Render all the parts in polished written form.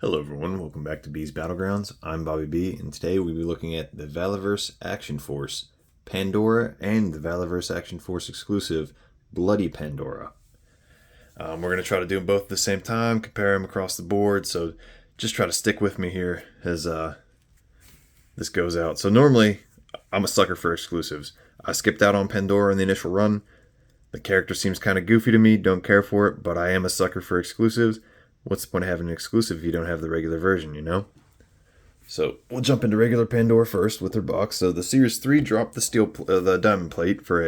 Hello everyone, welcome back to B's Battlegrounds. I'm Bobby B, and today we'll be looking at the Valaverse Action Force, Pandora, and the Valaverse Action Force exclusive, Bloody Pandora. We're going to try to do them both at the same time, compare them across the board, so just try to stick with me here as this goes out. So normally, I'm a sucker for exclusives. I skipped out on Pandora in the initial run. The character seems kind of goofy to me, don't care for it, but I am a sucker for exclusives. What's the point of having an exclusive if you don't have the regular version, you know? So we'll jump into regular Pandora first with her box. So the Series 3 dropped the diamond plate for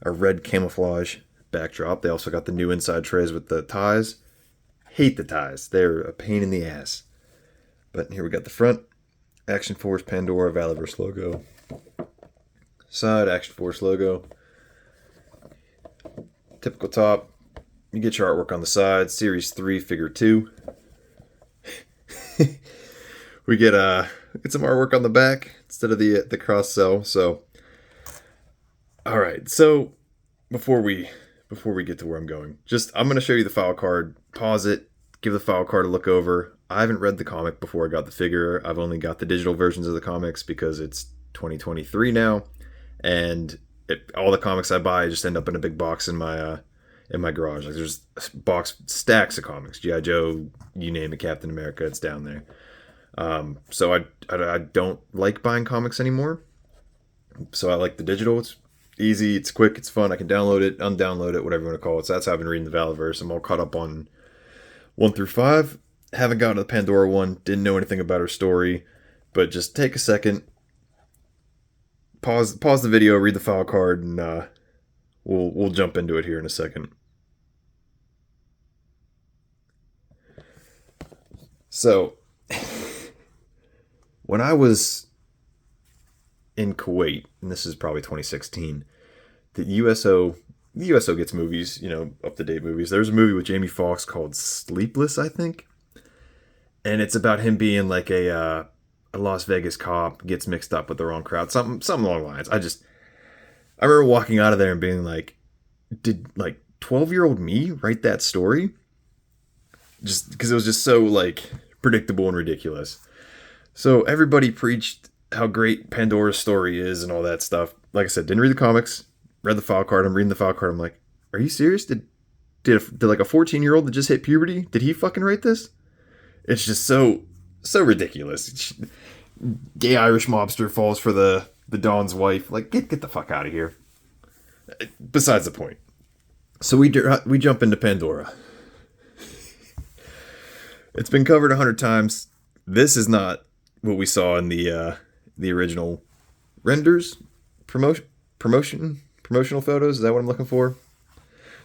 a red camouflage backdrop. They also got the new inside trays with the ties. Hate the ties. They're a pain in the ass. But here we got the front. Action Force Pandora Valaverse logo. Side Action Force logo. Typical top. You get your artwork on the side. Series 3, Figure 2. we get some artwork on the back instead of the cross cell. So, all right. So before we get to where I'm going, I'm going to show you the file card. Pause it. Give the file card a look over. I haven't read the comic before I got the figure. I've only got the digital versions of the comics because it's 2023 now, and all the comics I buy just end up in a big box in my garage. Like there's stacks of comics, G.I. Joe, you name it, Captain America, it's down there. So I don't like buying comics anymore. So I like the digital. It's easy, it's quick, it's fun. I can download it, undownload it, whatever you want to call it. So that's how I've been reading the Valaverse. I'm all caught up on 1 through 5. Haven't gotten to the Pandora one. Didn't know anything about her story. But just take a second, pause the video, read the file card, and we'll jump into it here in a second. So, when I was in Kuwait, and this is probably 2016, the USO gets movies, up-to-date movies. There's a movie with Jamie Foxx called Sleepless, I think. And it's about him being like a Las Vegas cop, gets mixed up with the wrong crowd. Something along the lines. I remember walking out of there and being like, did 12-year-old me write that story? Just because it was just so predictable and ridiculous. So everybody preached how great Pandora's story is and all that stuff. Like I said, didn't read the comics, read the file card. I'm reading the file card. I'm like, are you serious? Did a 14-year-old that just hit puberty, did he fucking write this? It's just so ridiculous. Gay Irish mobster falls for the Don's wife. Like, get the fuck out of here. Besides the point. So we jump into Pandora. It's been covered 100 times. This is not what we saw in the original renders, promotional photos. Is that what I'm looking for?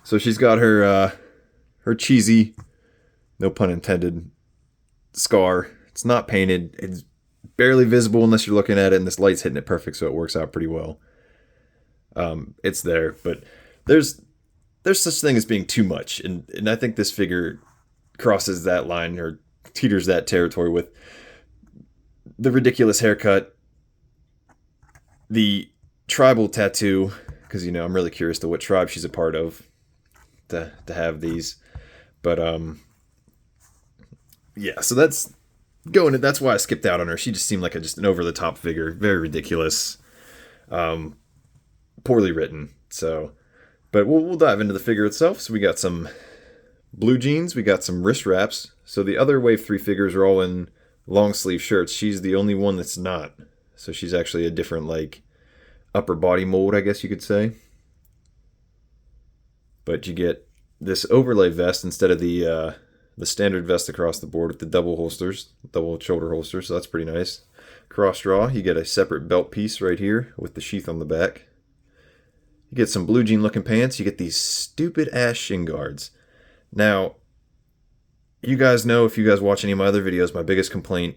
So she's got her cheesy, no pun intended, scar. It's not painted. It's barely visible unless you're looking at it, and this light's hitting it perfect, so it works out pretty well. It's there, but there's such thing as being too much, and I think this figure crosses that line or teeters that territory with the ridiculous haircut, the tribal tattoo, because I'm really curious to what tribe she's a part of to have these, but yeah, so that's why I skipped out on her. She just seemed like just an over the top figure, very ridiculous, poorly written. So, but we'll dive into the figure itself. So we got some blue jeans, we got some wrist wraps. So the other Wave 3 figures are all in long sleeve shirts. She's the only one that's not. So she's actually a different upper body mold, I guess you could say. But you get this overlay vest instead of the standard vest across the board with the double shoulder holsters. So that's pretty nice. Cross draw, you get a separate belt piece right here with the sheath on the back. You get some blue jean looking pants. You get these stupid ass shin guards. Now, you guys know, if you guys watch any of my other videos, my biggest complaint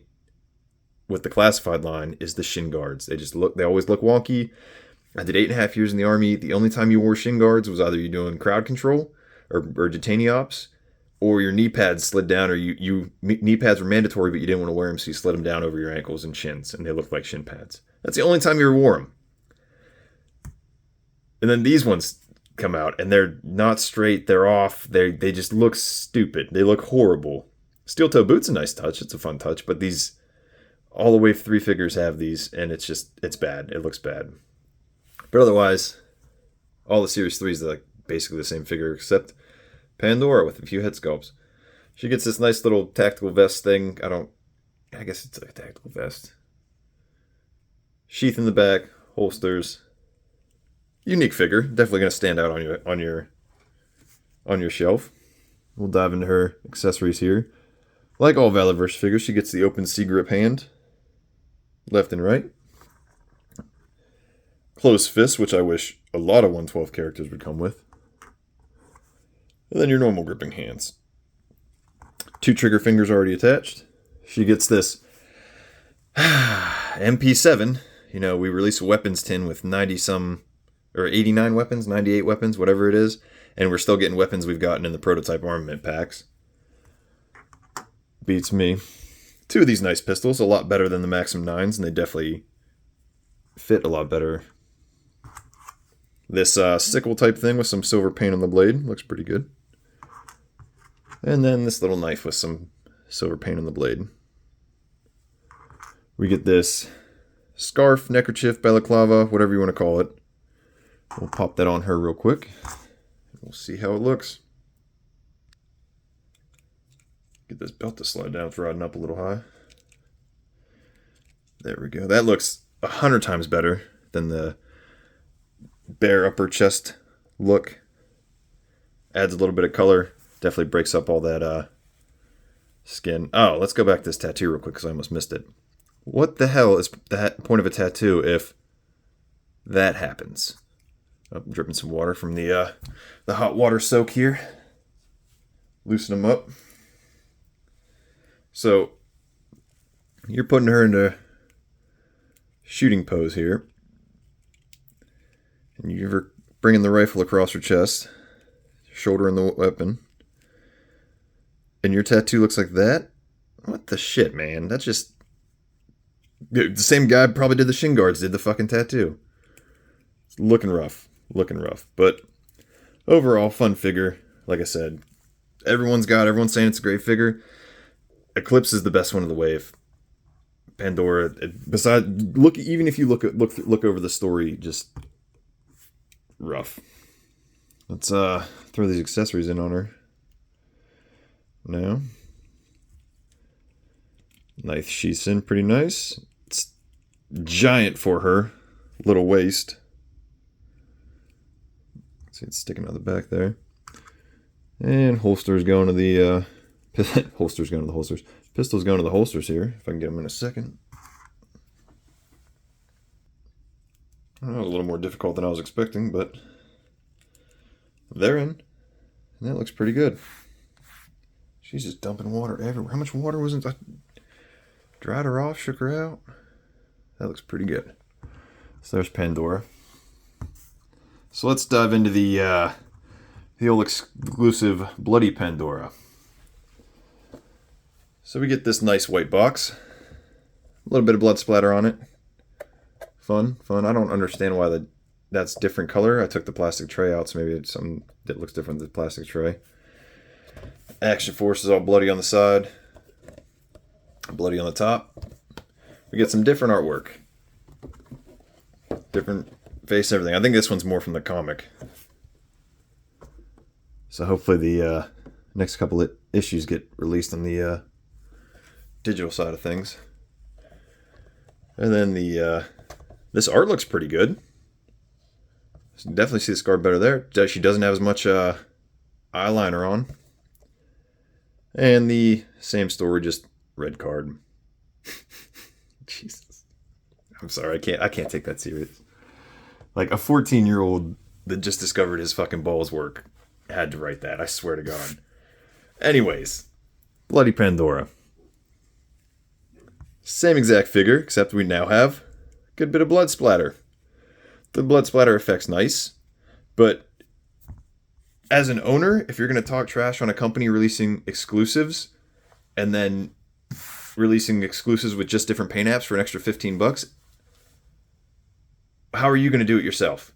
with the classified line is the shin guards. They always look wonky. I did 8.5 years in the Army. The only time you wore shin guards was either you doing crowd control or detainee ops, or your knee pads slid down, or knee pads were mandatory, but you didn't want to wear them, so you slid them down over your ankles and shins, and they looked like shin pads. That's the only time you ever wore them. And then these ones come out, and they're not straight, they're off, they just look stupid, they look horrible. Steel toe boots a nice touch. It's a fun touch, but these all the way 3 figures have these, and it's bad. It looks bad. But otherwise, all the Series 3s are like basically the same figure except Pandora with a few head sculpts. She gets this nice little tactical vest thing. I guess it's like a tactical vest. Sheath in the back, holsters. Unique figure. Definitely going to stand out on your shelf. We'll dive into her accessories here. Like all Valaverse figures, she gets the open C-grip hand, left and right. Closed fist, which I wish a lot of 112 characters would come with. And then your normal gripping hands. 2 trigger fingers already attached. She gets this MP7. You know, we release a weapons tin with 90-some, or 89 weapons, 98 weapons, whatever it is. And we're still getting weapons we've gotten in the prototype armament packs. Beats me. 2 of these nice pistols, a lot better than the Maxim 9s, and they definitely fit a lot better. This sickle type thing with some silver paint on the blade looks pretty good. And then this little knife with some silver paint on the blade. We get this scarf, neckerchief, balaclava, whatever you want to call it. We'll pop that on her real quick. We'll see how it looks. Get this belt to slide down. It's riding up a little high. There we go. That looks 100 times better than the bare upper chest look. Adds a little bit of color. Definitely breaks up all that skin. Oh, let's go back to this tattoo real quick because I almost missed it. What the hell is the point of a tattoo if that happens? Oh, I'm dripping some water from the hot water soak here. Loosen them up. So, you're putting her into shooting pose here. And you're bringing the rifle across her chest, shouldering the weapon. And your tattoo looks like that? What the shit, man? That's just... The same guy probably did the shin guards, did the fucking tattoo. It's looking rough. Looking rough. But overall, fun figure. Like I said, everyone's saying it's a great figure. Eclipse is the best one of the wave. Pandora, even if you look over the story, just rough. Let's throw these accessories in on her. Now, knife sheath's in pretty nice. It's giant for her, little waist. See, it's sticking out the back there. And holsters going to the holsters going to the holsters. Pistols going to the holsters here. If I can get them in a second. That was a little more difficult than I was expecting, but they're in. And that looks pretty good. She's just dumping water everywhere. How much water was in? I dried her off, shook her out. That looks pretty good. So there's Pandora. So let's dive into the old exclusive Bloody Pandora. So we get this nice white box. A little bit of blood splatter on it. Fun. I don't understand why that's different color. I took the plastic tray out, so maybe it's something that looks different than the plastic tray. Action Force is all bloody on the side. Bloody on the top. We get some different artwork. Different face, everything. I think this one's more from the comic. So hopefully the next couple of issues get released on the digital side of things. And then this art looks pretty good. Definitely see the scar better there. She doesn't have as much eyeliner on. And the same story, just red card. Jesus. I'm sorry, I can't take that serious. Like a 14-year-old that just discovered his fucking balls work had to write that, I swear to God. Anyways, Bloody Pandora. Same exact figure, except we now have a good bit of blood splatter. The blood splatter effect's nice, but as an owner, if you're going to talk trash on a company releasing exclusives and then releasing exclusives with just different paint apps for an extra $15, how are you going to do it yourself?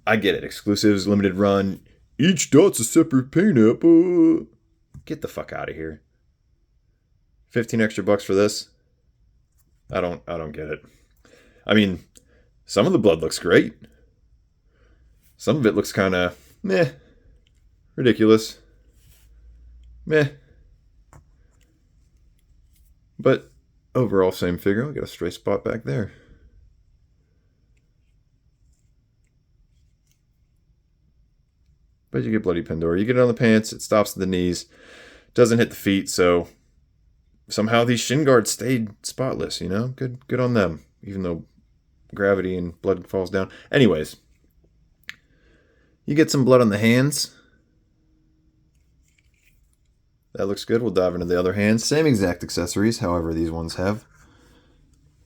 I get it. Exclusives, limited run. Each dot's a separate paint app. Get the fuck out of here. 15 extra bucks for this. I don't get it. I mean, some of the blood looks great. Some of it looks kind of meh, ridiculous. Meh. But overall, same figure. We got a stray spot back there. But you get Bloody Pandora. You get it on the pants. It stops at the knees. Doesn't hit the feet. So somehow these shin guards stayed spotless. You know, good on them. Even though gravity and blood falls down. Anyways, you get some blood on the hands. That looks good. We'll dive into the other hands. Same exact accessories. However, these ones have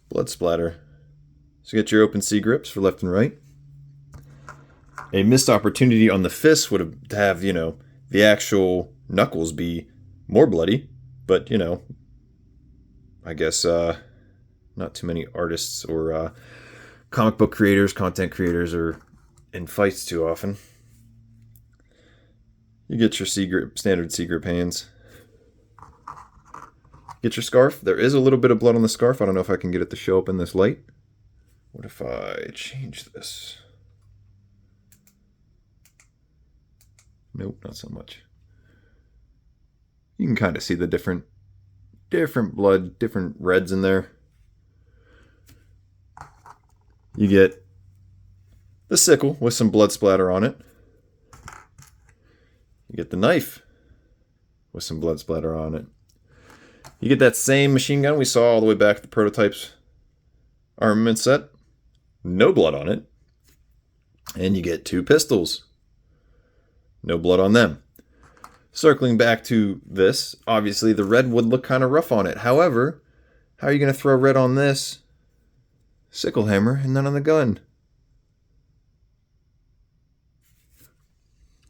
blood splatter. So you get your open C grips for left and right. A missed opportunity on the fists would have, you know, the actual knuckles be more bloody. But, you know, I guess not too many artists or comic book creators, content creators are in fights too often. You get your C grip, standard C grip hands. Get your scarf. There is a little bit of blood on the scarf. I don't know if I can get it to show up in this light. What if I change this? Nope, not so much. You can kind of see the different blood, different reds in there. You get the sickle with some blood splatter on it. You get the knife with some blood splatter on it. You get that same machine gun we saw all the way back to the prototypes armament set. No blood on it. And you get two pistols. No blood on them. Circling back to this, obviously the red would look kind of rough on it. However, how are you going to throw red on this sickle hammer and none on the gun?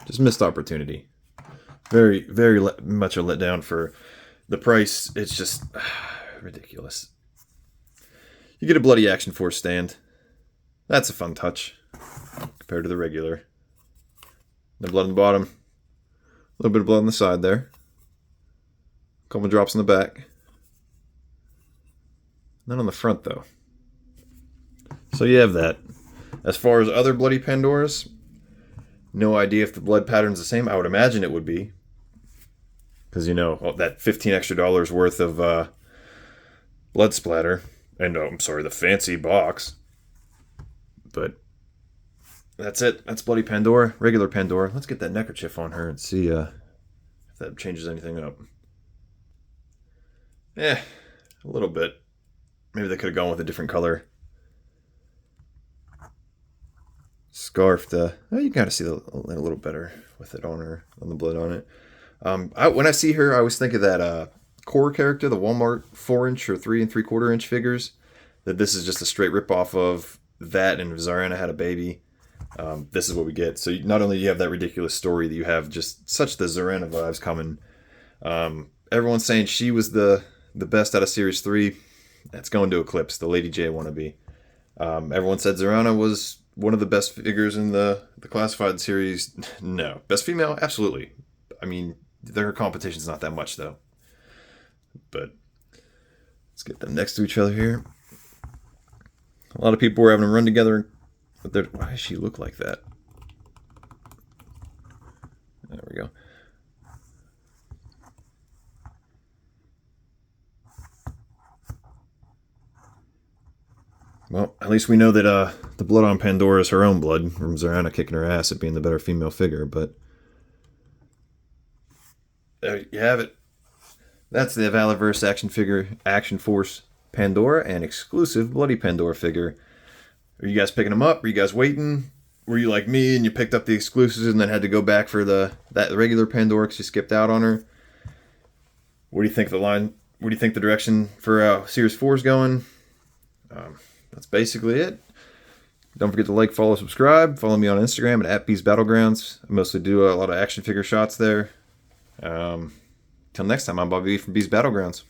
Just missed opportunity. Very, very much a letdown for the price. It's just ridiculous. You get a Bloody Action Force stand. That's a fun touch compared to the regular. No blood on the bottom. A little bit of blood on the side there. A couple drops on the back. None on the front though. So you have that. As far as other Bloody Pandoras, no idea if the blood pattern's the same. I would imagine it would be. Because, you know, that $15 extra worth of blood splatter. And, I'm sorry, the fancy box. But that's it. That's Bloody Pandora. Regular Pandora. Let's get that neckerchief on her and see if that changes anything up. A little bit. Maybe they could have gone with a different color. Scarfed. You gotta see a little better with it on her, on the blood on it. When I see her, I always think of that core character, the Walmart 4-inch or 3 3/4-inch figures. That this is just a straight rip-off of that, and if Zarana had a baby, this is what we get. So not only do you have that ridiculous story, that you have just such the Zarana vibes coming. Everyone's saying she was the best out of Series 3. That's going to eclipse the Lady J wannabe. Everyone said Zarana was one of the best figures in the classified series. No. Best female? Absolutely. I mean, their competition's not that much, though. But let's get them next to each other here. A lot of people were having them run together. But why does she look like that? There we go. Well, at least we know that the blood on Pandora is her own blood, from Zarana kicking her ass at being the better female figure, but there you have it. That's the Valaverse Action Force Pandora, and exclusive Bloody Pandora figure. Are you guys picking them up? Are you guys waiting? Were you like me and you picked up the exclusives and then had to go back for the regular Pandora because you skipped out on her? What do you think the line? What do you think the direction for Series 4 is going? That's basically it. Don't forget to like, follow, subscribe. Follow me on Instagram at Bees Battlegrounds. I mostly do a lot of action figure shots there. Till next time, I'm Bobby from Bees Battlegrounds.